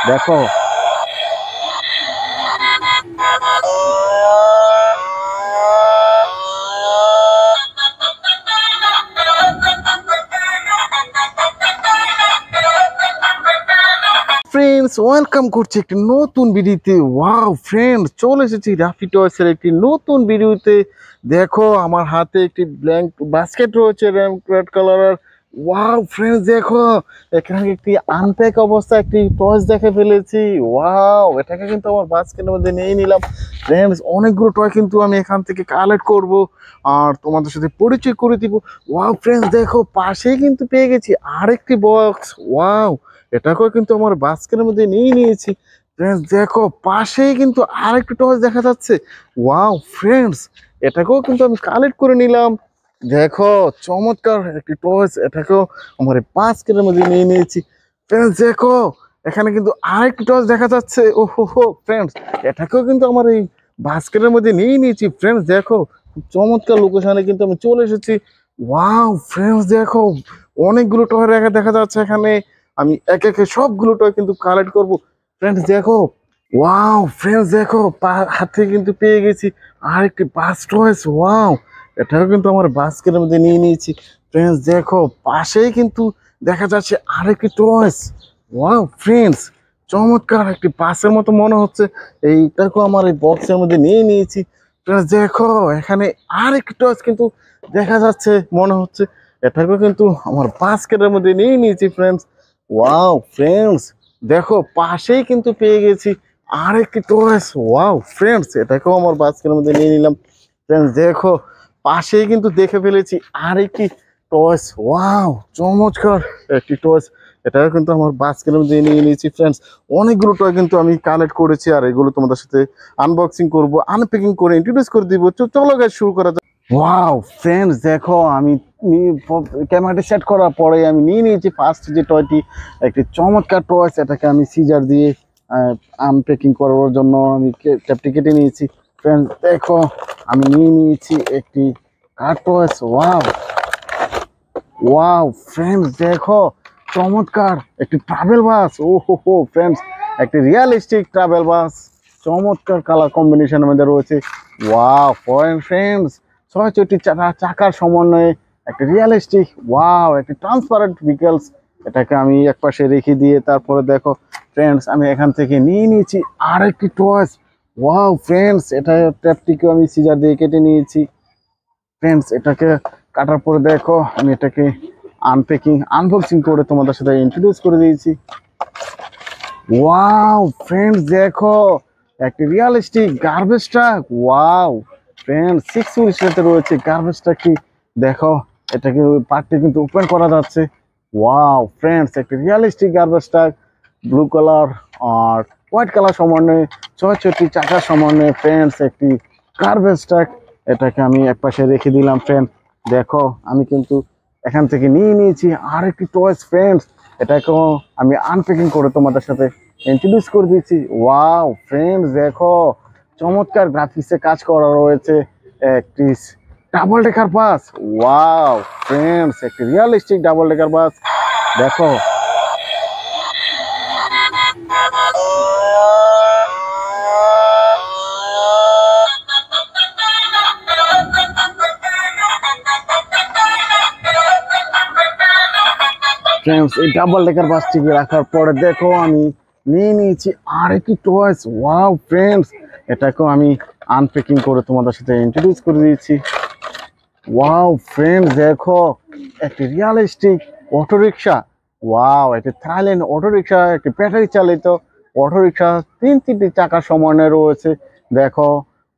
দেখো friends, welcome করছি একটি নতুন ভিডিওতে। ওয়াও ফ্রেন্ডস, চলে এসেছি রাফি টয়েসের একটি নতুন ভিডিওতে। দেখো আমার হাতে একটি ব্ল্যাঙ্ক বাস্কেট রয়েছে রেড কালারের। ওয়াও ফ্রেন্ডস, দেখো এখানে একটি আনপ্যাক অবস্থা একটি টয়েস দেখে ফেলেছি। ওয়াও, এটাকে কিন্তু আমার বাস্কেটের মধ্যে নিয়ে নিলাম। ফ্রেন্ডস, অনেকগুলো টয় কিন্তু আমি এখান থেকে কালেক্ট করব আর তোমাদের সাথে পরিচয় করে দিব। ওয়াও ফ্রেন্ডস, দেখো পাশেই কিন্তু পেয়ে গেছি আরেকটি বক্স। ওয়াও, এটাকেও কিন্তু আমার বাস্কেটের মধ্যে নিয়ে নিয়েছি। ফ্রেন্ডস দেখো পাশেই কিন্তু আরেকটা টয়েস দেখা যাচ্ছে। ওয়াও ফ্রেন্ডস, এটাকেও কিন্তু আমি কালেক্ট করে নিলাম। দেখো চমৎকার একটি টয়েস, এটাকেও আমার বাস্কেটের মধ্যে নিয়ে নিয়েছি। ফ্রেন্ডস দেখো এখানে কিন্তু আরেকটি টয়েস দেখা যাচ্ছে। ও হো ফ্রেন্ডস, এটাকেও কিন্তু আমার এই বাস্কেটের মধ্যে নিয়ে নিয়েছি। ফ্রেন্ডস দেখো খুব চমৎকার লোকেশনে কিন্তু আমি চলে এসেছি। ওয়াও ফ্রেন্ডস, দেখো অনেকগুলো টয় দেখা যাচ্ছে এখানে। আমি একে একে সবগুলো টয় কিন্তু কালেক্ট করব। ফ্রেন্ডস দেখো, ওয়াও ফ্রেন্ডস দেখো হাতে কিন্তু পেয়ে গেছি আরেকটি বাস টয়েস। ওয়াও, এটাও কিন্তু আমার বাস্কেটের মধ্যে নিয়ে নিয়েছি। ফ্রেন্ডস দেখো পাশেই কিন্তু দেখা যাচ্ছে আরেকটি টয়েস। ওয়াও ফ্রেন্ডস, চমৎকার একটি বাসের মতো মনে হচ্ছে। এইটাকেও আমার এই বক্সের মধ্যে নিয়ে নিয়েছি। ফ্রেন্ডস দেখো এখানে আরেকটি টয়েস কিন্তু দেখা যাচ্ছে মনে হচ্ছে, এটাকেও কিন্তু আমার বাস্কেটের মধ্যে নিয়ে নিয়েছি। ফ্রেন্ডস ওয়াও ফ্রেন্ডস, দেখো পাশেই কিন্তু পেয়ে গেছি আরেকটি টয়েস। ওয়াও ফ্রেন্ডস, এটাকেও আমার বাস্কেটের মধ্যে নিয়ে নিলাম। ফ্রেন্ডস দেখো পাশেই কিন্তু দেখে ফেলেছি আরেকটি টয়েস। ওয়াও চমৎকার একটি টয়েস, এটাও কিন্তু আমার বাস্কেটের মধ্যে নিয়ে নিয়েছি। ফ্রেন্ডস অনেকগুলো টয় কিন্তু আমি কালেক্ট করেছি আর এগুলো তোমাদের সাথে আনবক্সিং করব, আনপ্যাকিং করে ইন্ট্রোডিউস করে দিব। চলো গাইস শুরু করা যাক। ওয়াও ফ্রেন্ডস দেখো আমি ক্যামেরাটি সেট করার পরে আমি নিয়ে নিয়েছি ফার্স্ট যে টয়টি, একটি চমৎকার টয়েস। এটাকে আমি সিজার দিয়ে আনপ্যাকিং করার জন্য আমি ক্যাপটি কেটে নিয়েছি। ফ্রেন্ডস দেখো আমি নিয়ে নিয়েছি একটি কার টয়েস। ওয়াও ওয়াও ফ্রেন্ডস দেখো চমৎকার একটি ট্রাভেল বাস। ও হো ফ্রেন্ডস, একটি রিয়েলিস্টিক ট্রাভেল বাস, চমৎকার কালার কম্বিনেশনের মধ্যে রয়েছে। ওয়াও ফ্রেন্ডস, ৬-৪টি চাকার সমন্বয়ে একটা রিয়েলিস্টিক। ওয়াও, একটি ট্রান্সপারেন্ট ভেহিকলস। এটাকে আমি একপাশে রেখে দিয়ে তারপরে দেখো ফ্রেন্ডস আমি এখান থেকে নিয়ে নিয়েছি আরেকটি টয়েস। ওয়াও ফ্রেন্ডস, এটা ট্যাপটিকে আমি সিজার দিয়ে কেটে নিয়েছি। ফ্রেন্ডস এটাকে কাটার পরে দেখো আমি এটাকে আনবক্সিং করে তোমাদের সাথে ইন্ট্রোডিউস করে দিয়েছি। ওয়াও ফ্রেন্ডস দেখো একটি realistic garbage truck. Wow friends, 6 হুইলের সাথে রয়েছে গার্বেজ ট্রাকটি। দেখো এটাকে পার্টটি কিন্তু ওপেন করা যাচ্ছে। ওয়াও ফ্রেন্ডস, একটি realistic garbage truck, blue colour আর হোয়াইট কালার সমন্বয়ে ৬-৬টি চাকার সমন্বয়ে ফ্রেন্ডস একটি গার্বেজ ট্রাক। এটাকে আমি একপাশে রেখে দিলাম। ফ্রেন্ড দেখো আমি কিন্তু এখান থেকে নিয়ে নিয়েছি আরেকটি টয়েস। ফ্রেন্ডস এটাকেও আমি আনপ্যাকিং করে তোমাদের সাথে ইন্ট্রোডিউস করে দিয়েছি। ওয়াও ফ্রেন্ডস দেখো চমৎকার গ্রাফিক্সে কাজ করা রয়েছে একটি ডাবল ডেকার বাস। ওয়াও ফ্রেন্ডস, একটি রিয়েলিস্টিক ডাবল ডেকার বাস। দেখো ফ্রেন্ডস এই ডাবল ডেকার বাসটিকে রাখার পরে দেখো আমি নিয়ে নিয়েছি আরেকটি টয়েস। ওয়াও ফ্রেন্ডস, এটাকেও আমি আনপ্যাকিং করে তোমাদের সাথে ইন্ট্রোডিউস করে দিয়েছি। ওয়াও ফ্রেন্ডস দেখো একটি রিয়েলিস্টিক অটোরিকশা। ওয়াও, একটি থাইল্যান্ড অটোরিকশা, একটি ব্যাটারি চালিত অটোরিকশা, 3টি চাকার সমন্বয়ে রয়েছে। দেখো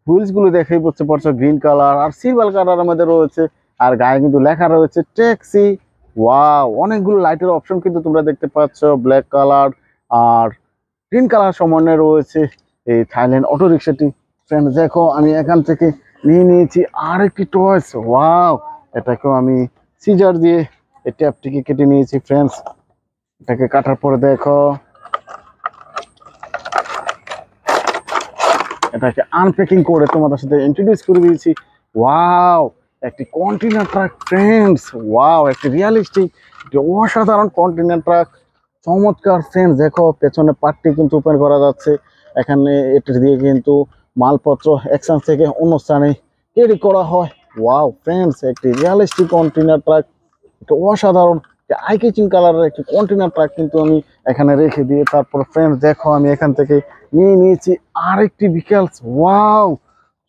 হুইলসগুলো দেখেই বুঝতে পারছো গ্রিন কালার আর সিলভার কালারের মধ্যে রয়েছে, আর গায়ে কিন্তু লেখা রয়েছে ট্যাক্সি। ওয়াও, অনেকগুলো লাইটের অপশন কিন্তু তোমরা দেখতে পাচ্ছ, ব্ল্যাক কালার আর গ্রিন কালার সমন্বয়ে রয়েছে এই থাইল্যান্ড অটো রিক্সাটি। ফ্রেন্ডস দেখো আমি এখান থেকে নিয়ে নিয়েছি আরেকটি টয়েস। ওয়াও, এটাকেও আমি সিজার দিয়ে এই ট্যাপটিকে কেটে নিয়েছি। ফ্রেন্ডস এটাকে কাটার পরে দেখো এটাকে আনপ্যাকিং করে তোমাদের সাথে ইন্ট্রোডিউস করে দিয়েছি। ওয়াও, একটি কন্টেনার ট্রাক। ফ্রেন্ডস ওয়াও, একটি রিয়েলিস্টিক, একটি অসাধারণ কন্টেনার ট্রাক। চমৎকার ফ্রেন্ডস, দেখো পেছনে পার্টটি কিন্তু ওপেন করা যাচ্ছে। এখানে এটা দিয়ে কিন্তু মালপত্র এক স্থান থেকে অন্য স্থানে ক্যারি করা হয়। ওয়াও ফ্রেন্ডস, একটি রিয়ালিস্টিক কন্টেনার ট্রাক, একটা অসাধারণ আই ক্যাচিং কালারের একটি কন্টেনার ট্রাক কিন্তু আমি এখানে রেখে দিয়ে তারপর ফ্রেন্ডস দেখো আমি এখান থেকে নিয়ে নিয়েছি আরেকটি ভিকেলস। ওয়াও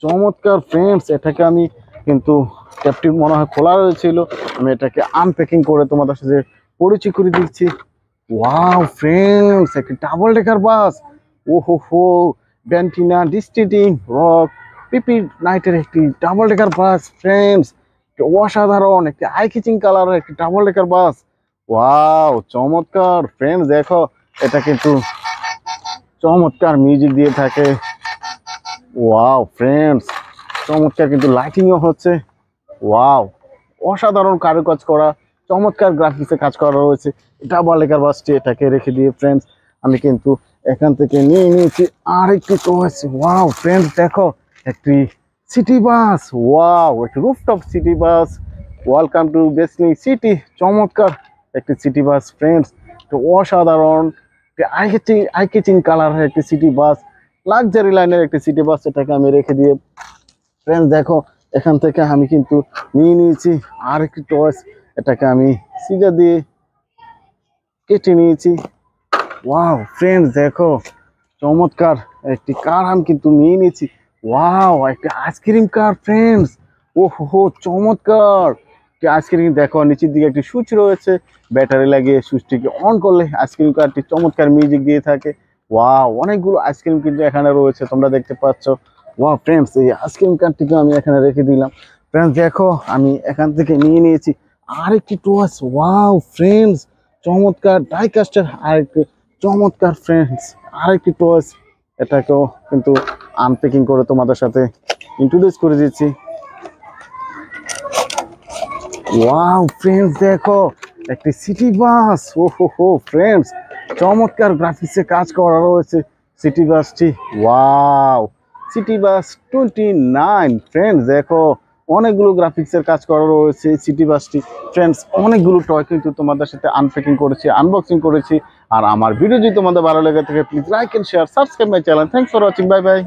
চমৎকার ফ্রেন্ডস, এটাকে আমি কিন্তু ক্যাপটি মনে হয় খোলা রয়েছিল, আমি এটাকে আনপ্যাকিং করে তোমাদের সাথে পরিচয় করে দিচ্ছি। ওয়াও ফ্রেন্ডস, একটি ডাবল ডেকার বাস, ওহো হো, ব্যান্টিনা ডিস্টিটিং রক পিপি নাইটের একটি ডাবল ডেকার বাস ফ্রেন্ডস, অসাধারণ একটি আই কিচিং কালারের একটি ডাবল ডেকার বাস। ওয়াও চমৎকার ফ্রেন্ডস, দেখো এটা কিন্তু চমৎকার মিউজিক দিয়ে থাকে। ওয়াও ফ্রেন্ডস, চমৎকার কিন্তু লাইটিংও হচ্ছে। ওয়াও অসাধারণ কারুকাজ করা, চমৎকার গ্রাফিক্সে কাজ করা রয়েছে ডাবল ডেকার বাসটি। এটাকে রেখে দিয়ে ফ্রেন্ডস আমি কিন্তু এখান থেকে নিয়ে নিয়েছি আরেকটি চয়েস। ওয়াও ফ্রেন্ডস, দেখো একটি সিটি বাস, ওয়াও একটি rooftop city bus, welcome to বেসনি সিটি। চমৎকার একটি সিটি বাস ফ্রেন্ডস, অসাধারণ আই ক্যাচিং কালারের একটি সিটি বাস, লাক্সারি লাইনের একটি সিটি বাস। এটাকে আমি রেখে দিয়ে ফ্রেন্ডস দেখো এখান থেকে আমি কিন্তু নিয়ে নিয়েছি আরেকটি টয়েস, এটাকে আমি সিজা দিয়ে কেটে নিয়েছি। ওয়াও ফ্রেন্ডস, দেখো চমৎকার একটি কার আমি কিন্তু নিয়ে নিয়েছি। ওয়াও একটি আইসক্রিম কার ফ্রেন্ডস, ওহো চমৎকার আইসক্রিম। দেখো নিচের দিকে একটি সুইচ রয়েছে, ব্যাটারি লাগিয়ে সুইচটিকে অন করলে আইসক্রিম কারটি চমৎকার মিউজিক দিয়ে থাকে। ওয়াও অনেকগুলো আইসক্রিম কিন্তু এখানে রয়েছে, তোমরা দেখতে পাচ্ছ। ওয়াও ফ্রেন্ডস, এই আইসক্রিম কারটিকে আমি এখানে রেখে দিলাম। ফ্রেন্ডস দেখো আমি এখান থেকে নিয়ে নিয়েছি আরেকটি টয়েস। ওয়াও ফ্রেন্ডস, চমৎকার ডাইকাস্টার আরেকটি চমৎকার ফ্রেন্ডস আরেকটি টয়েস। এটাকেও কিন্তু আনপ্যাকিং করে তোমাদের সাথে ইন্ট্রোডিউস করে দিচ্ছি। ওয়াও ফ্রেন্ডস, দেখো একটি সিটি বাস, ওহো হো ফ্রেন্ডস, চমৎকার গ্রাফিক্সে কাজ করা রয়েছে সিটি বাসটি। ওয়াও সিটি বাস 29 ফ্রেন্ডস, দেখো অনেকগুলো গ্রাফিক্সের কাজ করা রয়েছে সিটি বাসটি। ফ্রেন্ডস অনেকগুলো টয় কিন্তু তোমাদের সাথে আনপ্যাকিং করেছি, আনবক্সিং করেছি। আর আমার ভিডিও যদি তোমাদের ভালো লেগে থাকে please like and share, subscribe my channel. Thanks for watching, bye by.